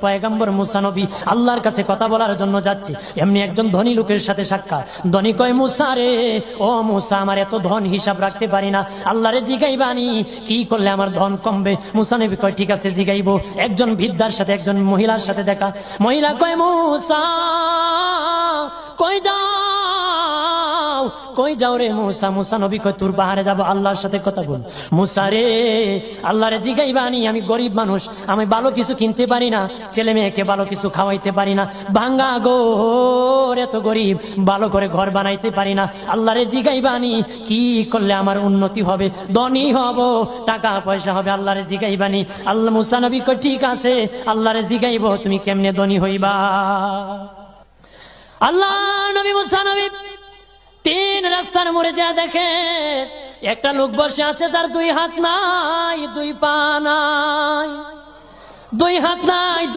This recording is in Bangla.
পয়গম্বর মুসা নবী আল্লাহর কাছে কথা বলার জন্য যাচ্ছে, এমনি একজন ধনী লোকের সাথে সাক্ষাৎ। ধনী কয়, মুসা রে, ও মুসা, আমার এত ধন হিসাব রাখতে পারি না, আল্লাহরে জিগাইবানি কি করলে আমার ধন কমবে? মুসা নবী কয়, ঠিক আছে জিগাইবো। একজন বৃদ্ধার সাথে একজন মহিলার সাথে দেখা। মহিলা কয়, মুসা কই যাও, কই যাও রে মুসা? মুসা নবী কয়, তোর বাহারে যাবো, আল্লাহর সাথে কথা বল। মুসা রে, আল্লাহরে জিগাইবানি, আমি গরিব মানুষ, আমি ভালো কিছু কিনতে পারি না, ছেলে মেয়েকে ভালো কিছু খাওয়াইতে পারি না, ভাঙ্গা ঘর, এত গরিব, ভালো করে ঘর বানাইতে পারি না, আল্লাহরে জিগাইবানি কি করলে আমার উন্নতি হবে, ধনী হব, টাকা পয়সা হবে, আল্লাহরে জিগাইবানি। আল্লাহ মুসা নবী কয়, ঠিক আছে, আল্লাহরে জিগাইব, তুমি কেমনে ধনী হইবা? আল্লাহ নবী মুসা নবী তিন রাস্তার মোড়ে যা দেখে একটা লোক বসে আছে, তার দুই হাত নাই, দুই পা নাই, দুই হাত নাই।